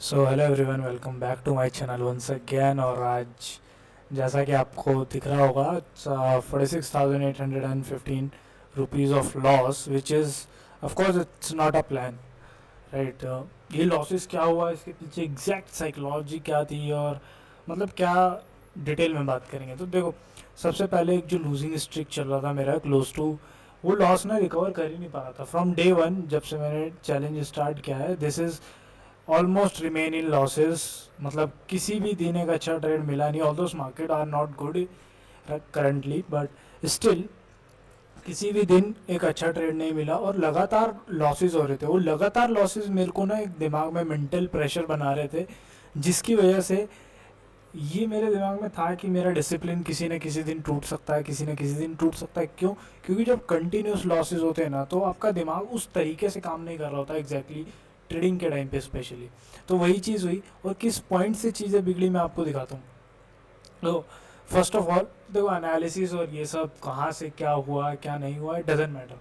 So hello everyone, welcome back to my channel once again. और आज जैसा कि आपको दिख रहा होगा 46,815 rupees of loss, which is of course it's not a plan, right. ये लॉसेस क्या हुआ, इसके पीछे एग्जैक्ट साइकोलॉजी क्या थी, और मतलब क्या डिटेल में बात करेंगे। तो देखो, सबसे पहले एक जो लूजिंग स्ट्रिक चल रहा था मेरा क्लोज टू, वो लॉस ना रिकवर कर ही नहीं पा रहा था फ्रॉम डे वन। जब से मैंने चैलेंज स्टार्ट किया है, this is almost remain in losses. मतलब किसी भी दिन एक अच्छा ट्रेड मिला नहीं, all those market are not good currently, but still किसी भी दिन एक अच्छा ट्रेड नहीं मिला और लगातार लॉसेस हो रहे थे। वो लगातार लॉसेस मेरे को ना एक दिमाग में मेंटल प्रेशर बना रहे थे, जिसकी वजह से ये मेरे दिमाग में था कि मेरा डिसिप्लिन किसी न किसी दिन टूट सकता है, किसी न किसी दिन टूट सकता है। क्यों? क्योंकि जब कंटिन्यूस लॉसेस होते हैं ना, तो आपका दिमाग उस तरीके से काम नहीं कर रहा होता एग्जैक्टली, ट्रेडिंग के टाइम पे स्पेशली। तो वही चीज़ हुई, और किस पॉइंट से चीज़ें बिगड़ी मैं आपको दिखाता हूँ। तो फर्स्ट ऑफ ऑल देखो, एनालिसिस और ये सब कहाँ से क्या हुआ क्या नहीं हुआ, it doesn't matter.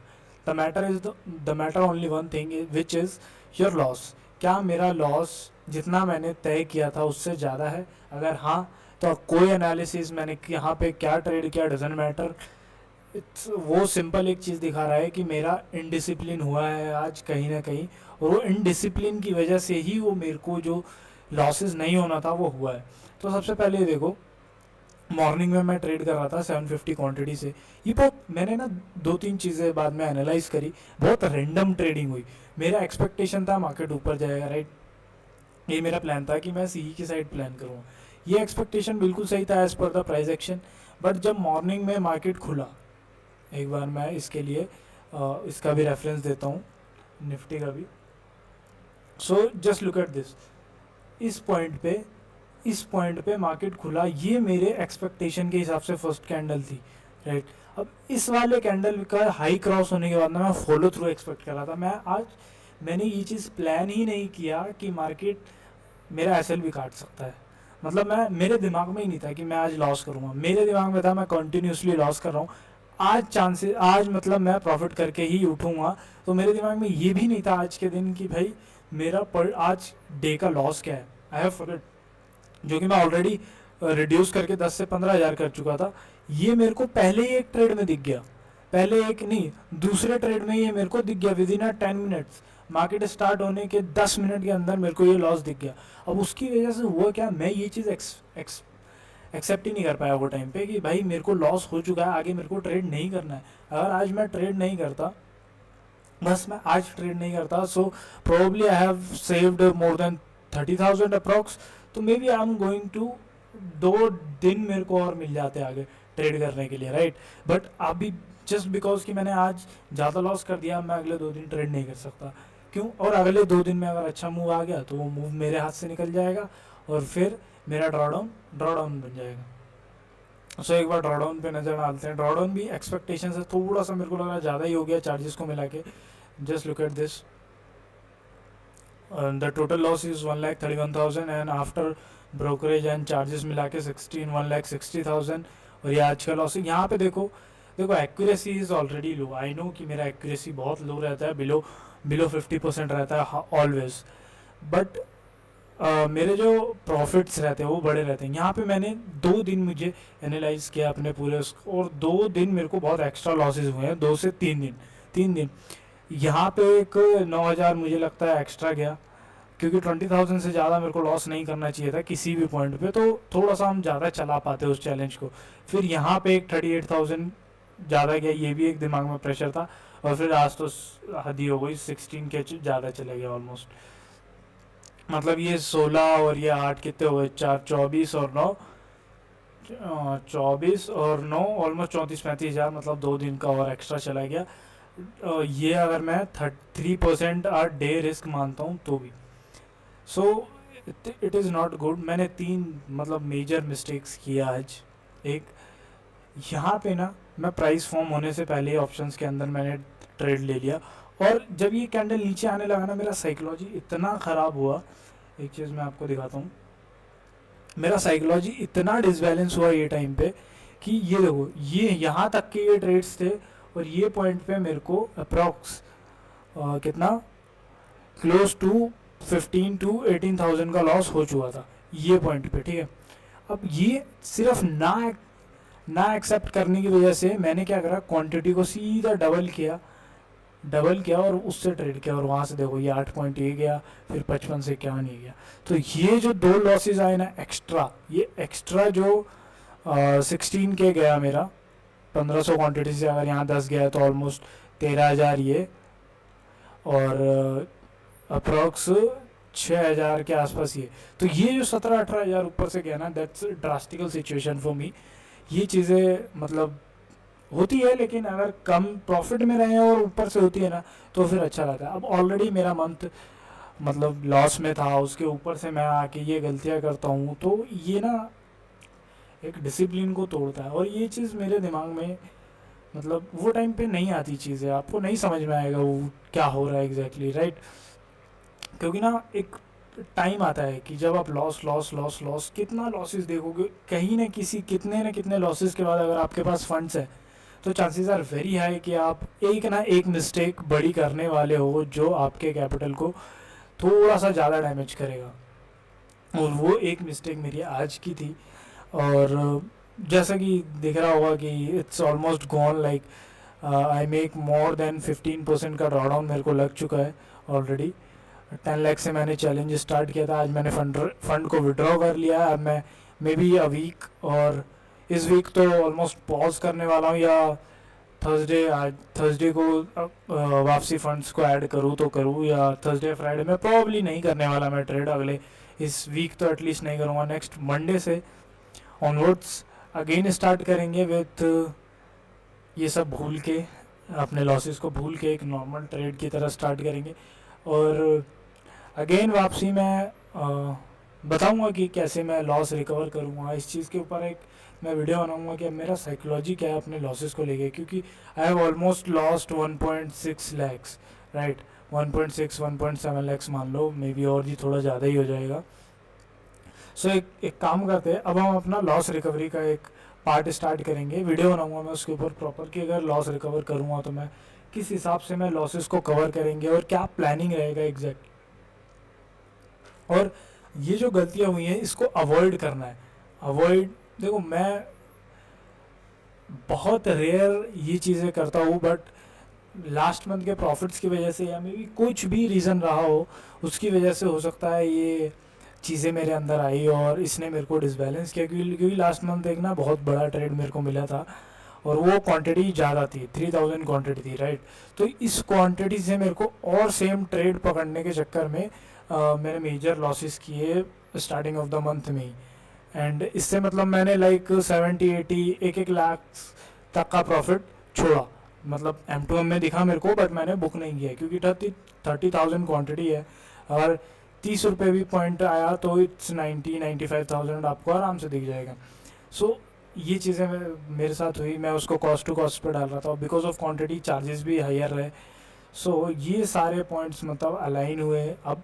The matter only one thing which is your loss. क्या मेरा लॉस जितना मैंने तय किया था उससे ज़्यादा है? अगर हाँ, तो कोई एनालिसिस मैंने यहाँ पे क्या ट्रेड किया डजेंट मैटर। इट्स वो सिंपल एक चीज़ दिखा रहा है कि मेरा इनडिसिप्लिन हुआ है आज कहीं ना कहीं, और वो इनडिसिप्लिन की वजह से ही वो मेरे को जो लॉसेस नहीं होना था वो हुआ है। तो सबसे पहले देखो, मॉर्निंग में मैं ट्रेड कर रहा था 750 क्वांटिटी से। ये बहुत मैंने ना दो तीन चीज़ें बाद में एनालाइज करी, बहुत रेंडम ट्रेडिंग हुई। मेरा एक्सपेक्टेशन था मार्केट ऊपर जाएगा, राइट। ये मेरा प्लान था कि मैं सी की साइड प्लान करूँगा। ये एक्सपेक्टेशन बिल्कुल सही था as per the price action. But जब मॉर्निंग में मार्केट खुला, एक बार मैं इसके लिए इसका भी रेफरेंस देता हूँ, निफ्टी का भी। So just look at this. इस पॉइंट पे इस पॉइंट पे मार्केट खुला, ये मेरे एक्सपेक्टेशन के हिसाब से फर्स्ट कैंडल थी, राइट। अब इस वाले कैंडल का हाई क्रॉस होने के बाद ना मैं फॉलो थ्रू एक्सपेक्ट कर रहा था। मैंने ये चीज़ प्लान ही नहीं किया कि मार्केट मेरा एसएल भी काट सकता है। मतलब मैं, मेरे दिमाग में ही नहीं था कि मैं आज लॉस करूँगा। मेरे दिमाग में था मैं कंटिन्यूसली लॉस कर रहा हूँ, आज चांसेस, आज मतलब मैं प्रॉफिट करके ही उठूँगा। तो मेरे दिमाग में ये भी नहीं था आज के दिन कि भाई मेरा पर आज डे का लॉस क्या है। आई हैव फॉरगेट, जो कि मैं ऑलरेडी रिड्यूस करके 10 से 15 हज़ार कर चुका था। ये मेरे को पहले ही एक ट्रेड में दिख गया, पहले एक नहीं, दूसरे ट्रेड में ये मेरे को दिख गया। With in a 10 minutes, market start होने के 10 मिनट के अंदर मेरे को ये लॉस दिख गया। अब उसकी वजह से हुआ क्या, मैं ये चीज़ एक्सेप्ट ही नहीं कर पाया वो टाइम पे कि भाई मेरे को लॉस हो चुका है, आगे मेरे को ट्रेड नहीं करना है। अगर आज मैं ट्रेड नहीं करता, बस मैं आज ट्रेड नहीं करता, so probably I have saved more than 30,000 approx. तो maybe I am going to 2 दिन मेरे को और मिल जाते आगे ट्रेड करने के लिए, राइट। बट अभी जस्ट बिकॉज कि मैंने आज ज़्यादा लॉस कर दिया, मैं अगले 2 दिन ट्रेड नहीं कर सकता। क्यों? और अगले 2 दिन में अगर अच्छा मूव आ गया तो वो मूव मेरे हाथ से निकल जाएगा, और फिर मेरा ड्रॉडाउन बन जाएगा। सो एक बार ड्रॉडाउन पे नज़र डालते हैं। ड्रॉडाउन भी एक्सपेक्टेशन से थोड़ा सा मेरे को लगा ज़्यादा ही हो गया चार्जेस को मिला के। Just look at this, the total loss is 1,31,000 and after brokerage and charges मिला के 1,60,000। और ये आज का लॉस है। यहाँ पे देखो, accuracy is already low. I know कि मेरा एक्यूरेसी बहुत लो रहता है, बिलो बिलो 50% रहता है ऑलवेज। बट मेरे जो प्रॉफिट्स रहते हैं वो बड़े रहते हैं। यहाँ पे मैंने 2 दिन मुझे एनालाइज किया अपने पूरे और 2 दिन मेरे को बहुत एक्स्ट्रा लॉसेस हुए हैं, 2 से 3 दिन। 3 दिन यहाँ पे एक 9,000 मुझे लगता है एक्स्ट्रा गया, क्योंकि 20,000 से ज़्यादा मेरे को लॉस नहीं करना चाहिए था किसी भी पॉइंट पे। तो थोड़ा सा हम ज़्यादा चला पाते उस चैलेंज को। फिर यहाँ पे एक 38,000 ज़्यादा गया, ये भी एक दिमाग में प्रेशर था। और फिर आज तो हद ही हो गई, 16 के ज़्यादा चले गए ऑलमोस्ट। मतलब ये 16 और ये 8 कितने हुए, 4, 24 और 9 ऑलमोस्ट 34-35 हज़ार, मतलब 2 दिन का और एक्स्ट्रा चला गया। ये अगर मैं 3% डे रिस्क मानता हूँ तो भी, so it is not good. मैंने 3 मतलब मेजर मिस्टेक्स किया आज। एक, यहाँ पे ना मैं प्राइस फॉर्म होने से पहले ऑप्शंस के अंदर मैंने ट्रेड ले लिया, और जब ये कैंडल नीचे आने लगा ना, मेरा साइकोलॉजी इतना ख़राब हुआ। एक चीज़ मैं आपको दिखाता हूँ, मेरा साइकोलॉजी इतना डिसबैलेंस हुआ ये टाइम पे कि ये देखो, ये यहाँ तक के ये ट्रेड्स थे, और ये पॉइंट पे मेरे को अप्रॉक्स कितना, क्लोज टू 15 to 18,000 का लॉस हो चुका था ये पॉइंट पे, ठीक है। अब ये सिर्फ ना एक्सेप्ट करने की वजह से मैंने क्या करा, क्वांटिटी को सीधा डबल किया और उससे ट्रेड किया, और वहाँ से देखो ये 8 पॉइंट ये गया, फिर 55 से 51 ये गया। तो ये जो 2 लॉसेस आए ना एक्स्ट्रा, ये एक्स्ट्रा जो 16 के गया मेरा 1500 क्वांटिटी से, अगर यहाँ 10 गया तो ऑलमोस्ट 13,000 ये, और अप्रॉक्स 6,000 के आसपास ये। तो ये जो 17-18,000 ऊपर से गया ना, that's drastical situation for me. ये चीज़ें मतलब होती है, लेकिन अगर कम प्रॉफिट में रहे और ऊपर से होती है ना तो फिर अच्छा लगता है। अब ऑलरेडी मेरा मंथ मतलब लॉस में था, उसके ऊपर से मैं आके ये गलतियाँ करता हूँ, तो ये ना एक डिसिप्लिन को तोड़ता है। और ये चीज़ मेरे दिमाग में मतलब वो टाइम पे नहीं आती चीज़ें, आपको नहीं समझ में आएगा वो क्या हो रहा है एग्जैक्टली, राइट। क्योंकि ना एक टाइम आता है कि जब आप लॉस कितना लॉसेस देखोगे, कहीं ना कितने लॉसेस के बाद अगर आपके पास फंड्स है तो चांसेस आर वेरी हाई कि आप एक ना एक मिस्टेक बड़ी करने वाले हो जो आपके कैपिटल को थोड़ा सा ज़्यादा डैमेज करेगा। और वो एक मिस्टेक मेरी आज की थी, और जैसा कि दिख रहा होगा कि it's almost gone, like I make more than 15% का ड्रॉडाउन मेरे को लग चुका है ऑलरेडी। 10 लाख से मैंने चैलेंज स्टार्ट किया था, आज मैंने फंड को विड्रॉ कर लिया। अब मैं मे बी अ वीक, और इस वीक तो ऑलमोस्ट पॉज करने वाला हूँ, या थर्सडे को वापसी फंड्स को ऐड करूँ तो करूँ, या थर्सडे फ्राइडे में प्रॉब्ली नहीं करने वाला मैं ट्रेड अगले इस वीक, तो एटलीस्ट नहीं करूँगा। नेक्स्ट मंडे से ऑनवर्ड्स अगेन स्टार्ट करेंगे विथ ये सब भूल के, अपने लॉसेस को भूल के एक नॉर्मल ट्रेड की तरह स्टार्ट करेंगे। और अगेन वापसी में बताऊंगा कि कैसे मैं लॉस रिकवर करूंगा। इस चीज़ के ऊपर एक मैं वीडियो बनाऊंगा कि अब मेरा साइकोलॉजी क्या है अपने लॉसेस को लेके, क्योंकि I have almost lost 1.6 lakhs, right. 1.6 1.7 lakhs मान लो, मे बी और जी थोड़ा ज़्यादा ही हो जाएगा। सो एक काम करते हैं, अब हम अपना लॉस रिकवरी का एक पार्ट स्टार्ट करेंगे, वीडियो बनाऊंगा मैं उसके ऊपर प्रॉपर कि अगर लॉस रिकवर करूँगा तो मैं किस हिसाब से मैं लॉसेस को कवर करेंगे और क्या प्लानिंग रहेगा एग्जैक्ट। और ये जो गलतियाँ हुई हैं इसको अवॉइड करना है। देखो मैं बहुत रेयर ये चीज़ें करता हूँ, बट लास्ट मंथ के प्रॉफिट्स की वजह से या मे बी कुछ भी रीज़न रहा हो उसकी वजह से हो सकता है ये चीज़ें मेरे अंदर आई और इसने मेरे को डिसबैलेंस किया। क्योंकि लास्ट मंथ एक ना बहुत बड़ा ट्रेड मेरे को मिला था और वो क्वांटिटी ज़्यादा थी, 3000 क्वांटिटी थी, राइट। तो इस क्वांटिटी से मेरे को और सेम ट्रेड पकड़ने के चक्कर में मैंने मेजर लॉसेस किए स्टार्टिंग ऑफ द मंथ में ही। एंड इससे मतलब मैंने लाइक 70-80 एक लाख तक का प्रॉफिट छोड़ा, मतलब M2M में दिखा मेरे को, बट मैंने बुक नहीं किया क्योंकि 30,000 क्वांटिटी है। अगर 30 रुपये भी पॉइंट आया तो इट्स 90-95,000 आपको आराम से दिख जाएगा। सो ये चीज़ें मेरे साथ हुई, मैं उसको कॉस्ट टू कॉस्ट पे डाल रहा था, बिकॉज ऑफ क्वांटिटी चार्जेस भी हायर रहे। सो ये सारे पॉइंट्स मतलब अलाइन हुए अब,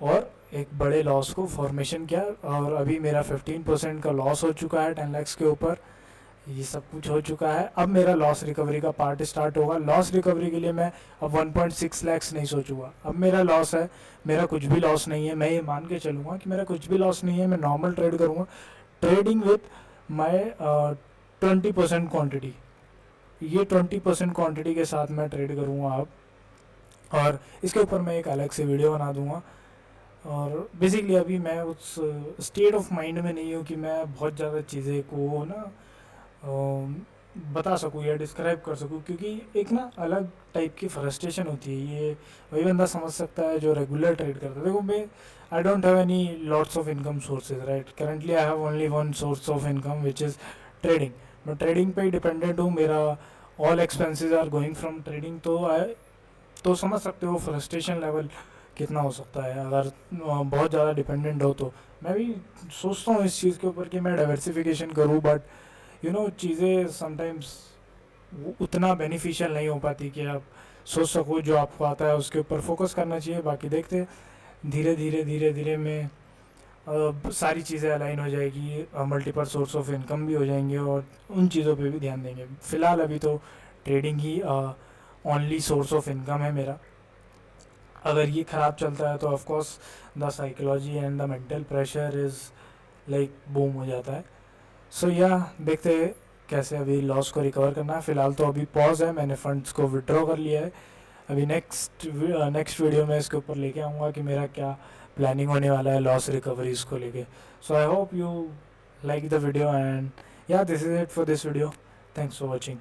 और एक बड़े लॉस को फॉर्मेशन किया, और अभी मेरा 15% का लॉस हो चुका है 10 लाख के ऊपर। ये सब कुछ हो चुका है, अब मेरा लॉस रिकवरी का पार्ट स्टार्ट होगा। लॉस रिकवरी के लिए मैं अब 1.6 लाख नहीं सोचूंगा। अब मेरा लॉस है, मेरा कुछ भी लॉस नहीं है, मैं ये मान के चलूँगा कि मेरा कुछ भी लॉस नहीं है, मैं नॉर्मल ट्रेड करूँगा, ट्रेडिंग विथ माई 20% क्वान्टिटी। ये 20% क्वान्टिटी के साथ मैं ट्रेड करूँगा अब, और इसके ऊपर मैं एक अलग से वीडियो बना दूँगा। और बेसिकली अभी मैं उस स्टेट ऑफ माइंड में नहीं हूँ कि मैं बहुत ज़्यादा चीज़ें को ना बता सकूँ या डिस्क्राइब कर सकूँ, क्योंकि एक ना अलग टाइप की फ्रस्ट्रेशन होती है। ये वही बंदा समझ सकता है जो रेगुलर ट्रेड करता है। देखो मैं I don't have any lots of income sources, right. Currently I have only one source of income which is trading. मैं ट्रेडिंग पे ही डिपेंडेंट हूँ, मेरा all expenses are going from trading. तो समझ सकते हो फ्रस्ट्रेशन लेवल कितना हो सकता है अगर बहुत ज़्यादा डिपेंडेंट हो। तो मैं भी सोचता हूँ इस चीज़ के ऊपर कि मैं डाइवर्सिफिकेशन करूँ, बट चीज़ें समटाइम्स उतना बेनिफिशियल नहीं हो पाती कि आप सोच सको। जो आपको आता है उसके ऊपर फोकस करना चाहिए, बाकी देखते धीरे धीरे में सारी चीज़ें अलाइन हो जाएगी, मल्टीपल सोर्स ऑफ इनकम भी हो जाएंगे और उन चीज़ों पे भी ध्यान देंगे। फ़िलहाल अभी तो trading he only source of income है मेरा। अगर ये ख़राब चलता है तो of course the psychology and the mental pressure is like boom हो जाता है. सो या देखते हैं कैसे अभी लॉस को रिकवर करना है. फ़िलहाल तो अभी पॉज है, मैंने फंड्स को विड्रॉ कर लिया है. अभी नेक्स्ट वीडियो में इसके ऊपर लेके आऊँगा कि मेरा क्या प्लानिंग होने वाला है लॉस रिकवरीज को लेके. So I hope you like the video, and yeah, this is it for this video. Thanks for watching.